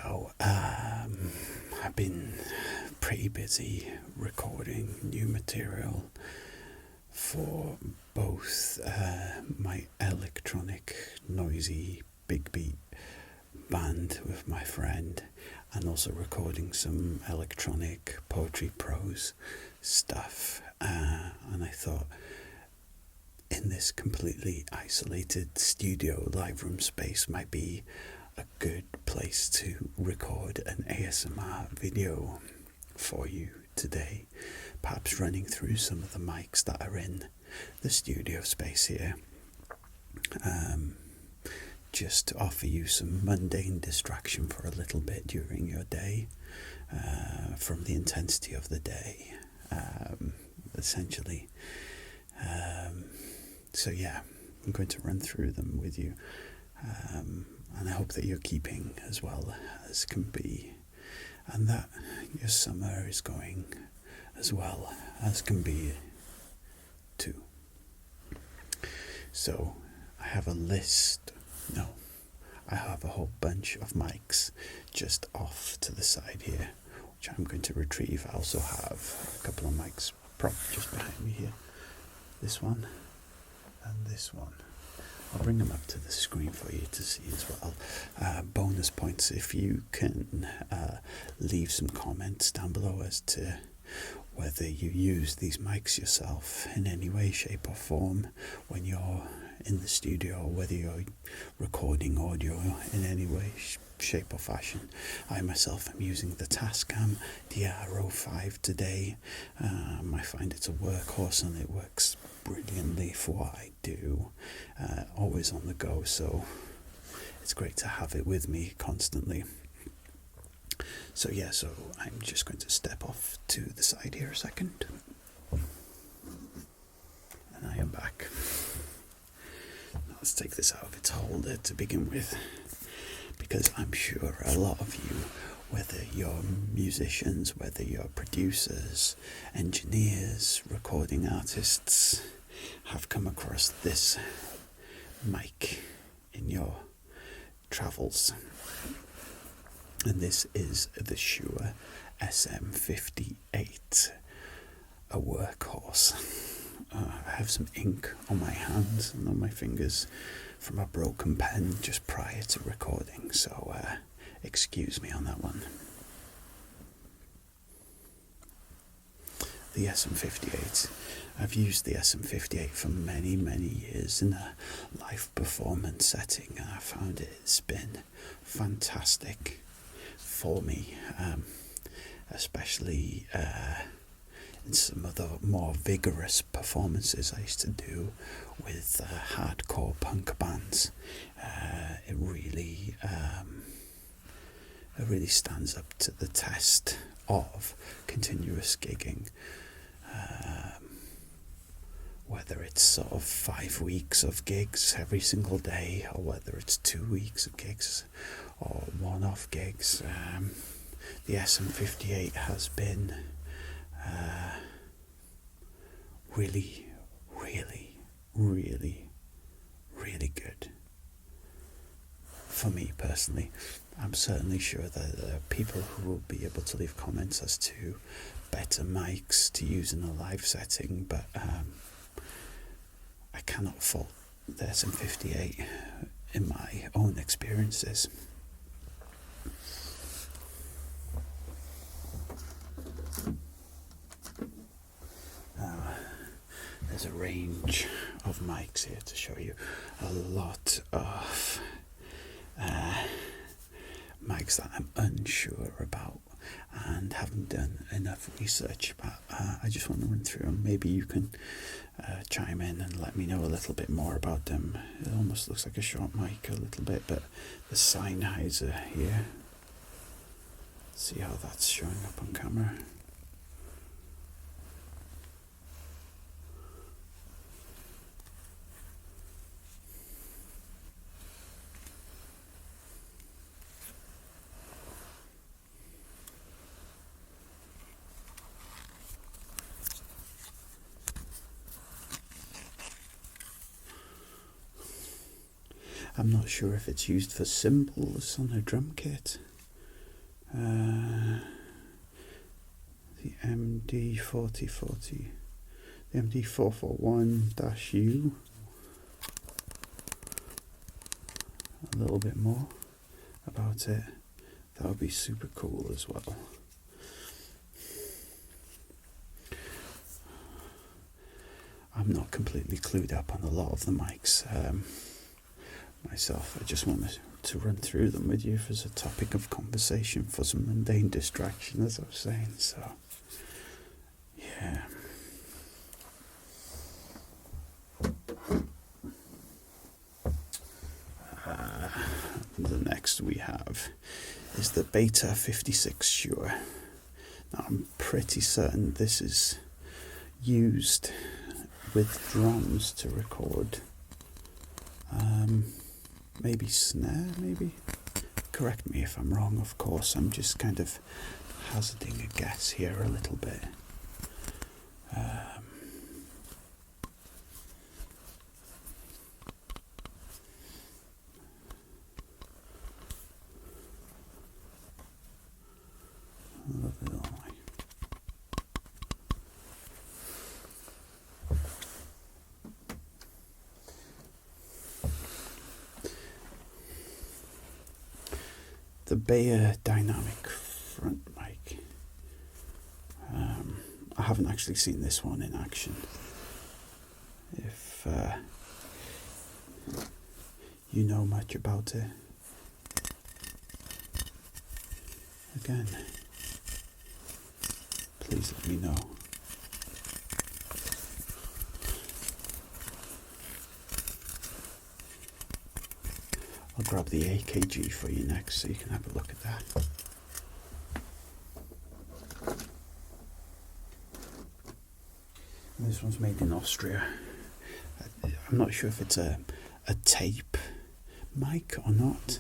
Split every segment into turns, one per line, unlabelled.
So, I've been pretty busy recording new material for both my electronic, noisy, big beat band with my friend, and also recording some electronic poetry prose stuff. And I thought, in this completely isolated studio live room space might be a good place to record an ASMR video for you today, perhaps running through some of the mics that are in the studio space here, just to offer you some mundane distraction for a little bit during your day, from the intensity of the day, essentially. So yeah, I'm going to run through them with you, and I hope that you're keeping as well as can be, and that your summer is going as well as can be too. So I have a whole bunch of mics just off to the side here, which I'm going to retrieve. I also have a couple of mics propped just behind me here. This one and this one. I'll bring them up to the screen for you to see as well. Bonus points if you can leave some comments down below as to whether you use these mics yourself in any way, shape or form when you're in the studio, or whether you're recording audio in any way, shape or fashion. I myself am using the Tascam DR05 today. I find it's a workhorse and it works brilliantly for what I do, always on the go, so it's great to have it with me constantly. So yeah, so I'm just going to step off to the side here a second, and I am back. Let's take this out of its holder to begin with, because I'm sure a lot of you, whether you're musicians, whether you're producers, engineers, recording artists, have come across this mic in your travels. And this is the Shure SM58, a workhorse. I have some ink on my hands and on my fingers from a broken pen just prior to recording, so excuse me on that one. The SM58. I've used the SM58 for many, many years in a live performance setting, and I found it's been fantastic for me, especially in some of the more vigorous performances I used to do with hardcore punk bands. It really stands up to the test of continuous gigging, whether it's sort of 5 weeks of gigs every single day, or whether it's 2 weeks of gigs or one-off gigs. The SM58 has been really, really, really, really good for me personally. I'm certainly sure that there are people who will be able to leave comments as to better mics to use in a live setting, but I cannot fault the SM58 in my own experiences. There's a range of mics here to show you. A lot of mics that I'm unsure about and haven't done enough research, but I just want to run through them. Maybe you can chime in and let me know a little bit more about them. It almost looks like a short mic a little bit, but the Sennheiser here, see how that's showing up on camera. I'm not sure if it's used for cymbals on a drum kit. The MD4040, the MD441-U. A little bit more about it. That would be super cool as well. I'm not completely clued up on a lot of the mics myself. I just wanted to run through them with you as a topic of conversation for some mundane distraction, as I was saying. So, yeah. The next we have is the Beta 56 Shure. Now, I'm pretty certain this is used with drums to record. Maybe snare, maybe? Correct me if I'm wrong, of course. I'm just kind of hazarding a guess here a little bit. The Bayer Dynamic front mic. I haven't actually seen this one in action. If you know much about it, again, please let me know. I'll grab the AKG for you next so you can have a look at that. This one's made in Austria. I'm not sure if it's a tape mic or not.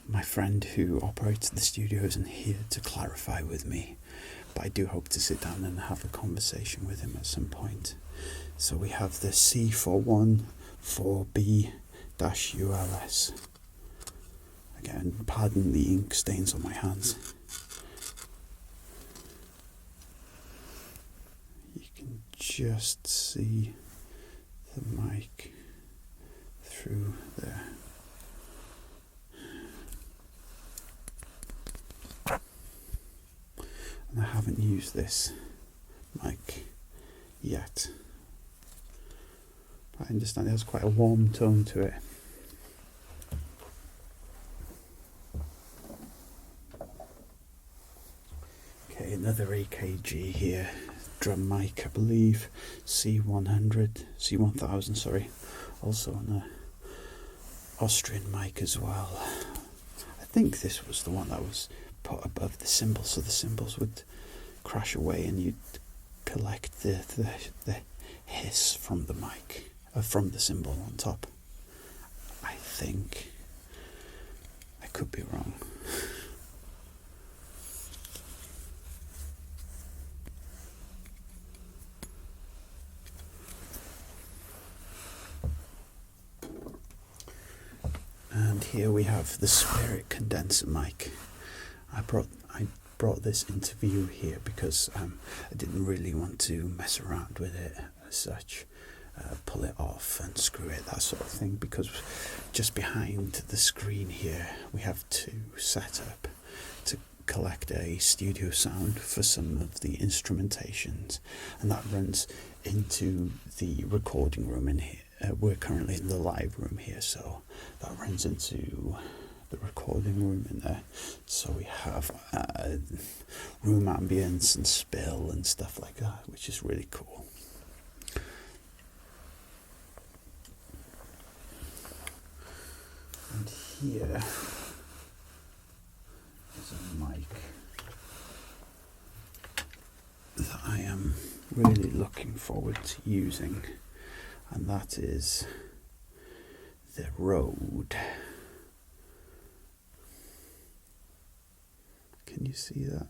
My friend who operates the studio isn't here to clarify with me, but I do hope to sit down and have a conversation with him at some point. So we have the C414B-ULS. Again, pardon the ink stains on my hands. You can just see the mic through there. And I haven't used this mic yet. I understand it has quite a warm tone to it. Okay, another AKG here, drum mic, I1000, sorry. Also an Austrian mic as well. I think this was the one that was put above the cymbals, so the cymbals would crash away and you'd collect the hiss from the mic. From the cymbal on top. I think. I could be wrong. And here we have the Spirit condenser mic. I brought this into view here because I didn't really want to mess around with it as such. Pull it off and screw it, that sort of thing, because just behind the screen here we have two set up to collect a studio sound for some of the instrumentations, and that runs into the recording room in here. We're currently in the live room here, so that runs into the recording room in there. So we have room ambience and spill and stuff like that, which is really cool. And here is a mic that I am really looking forward to using, and that is the Rode. Can you see that?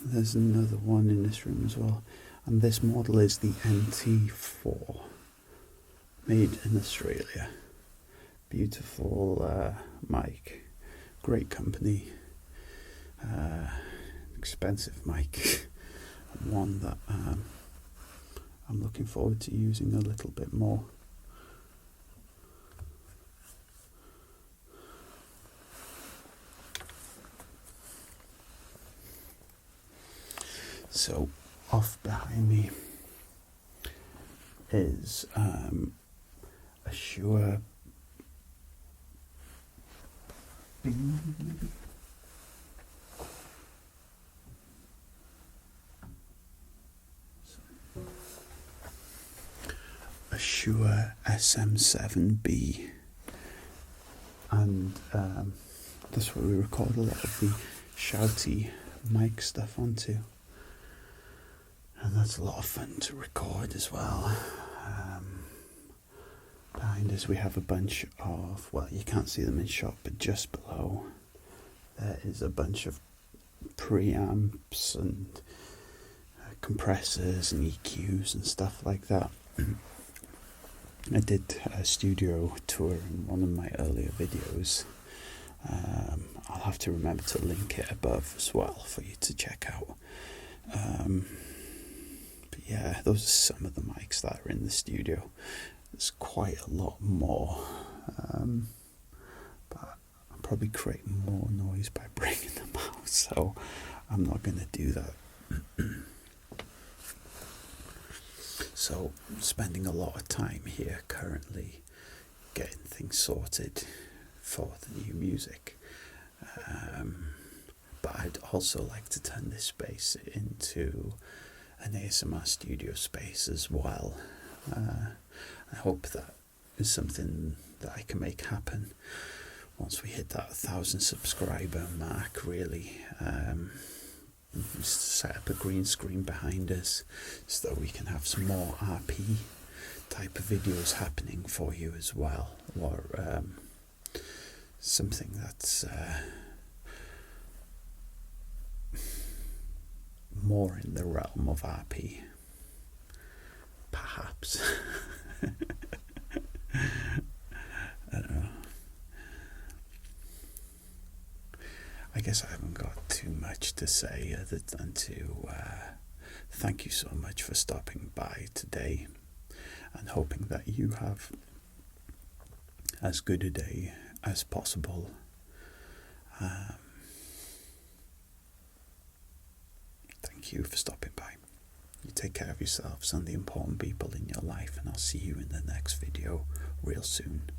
There's another one in this room as well, and this model is the NT4. Made in Australia. Beautiful mic. great company, expensive mic, one that I'm looking forward to using a little bit more. So off behind me is a Shure a Shure SM7B, and that's what we record a lot of the shouty mic stuff onto, and that's a lot of fun to record as well. Behind us we have a bunch of, well, you can't see them in shot, but just below there is a bunch of preamps and compressors and EQs and stuff like that. I did a studio tour in one of my earlier videos. I'll have to remember to link it above as well for you to check out. But yeah, those are some of the mics that are in the studio. There's quite a lot more, but I'll probably create more noise by bringing them out, so I'm not going to do that. So I'm spending a lot of time here currently getting things sorted for the new music, but I'd also like to turn this space into an ASMR studio space as well. I hope that is something that I can make happen once we hit that 1,000 subscriber mark, really. Just set up a green screen behind us so that we can have some more RP type of videos happening for you as well, or something that's more in the realm of RP, perhaps. I don't know. I guess I haven't got too much to say other than to thank you so much for stopping by today, and hoping that you have as good a day as possible. Thank you for stopping by. You take care of yourselves and the important people in your life, and I'll see you in the next video real soon.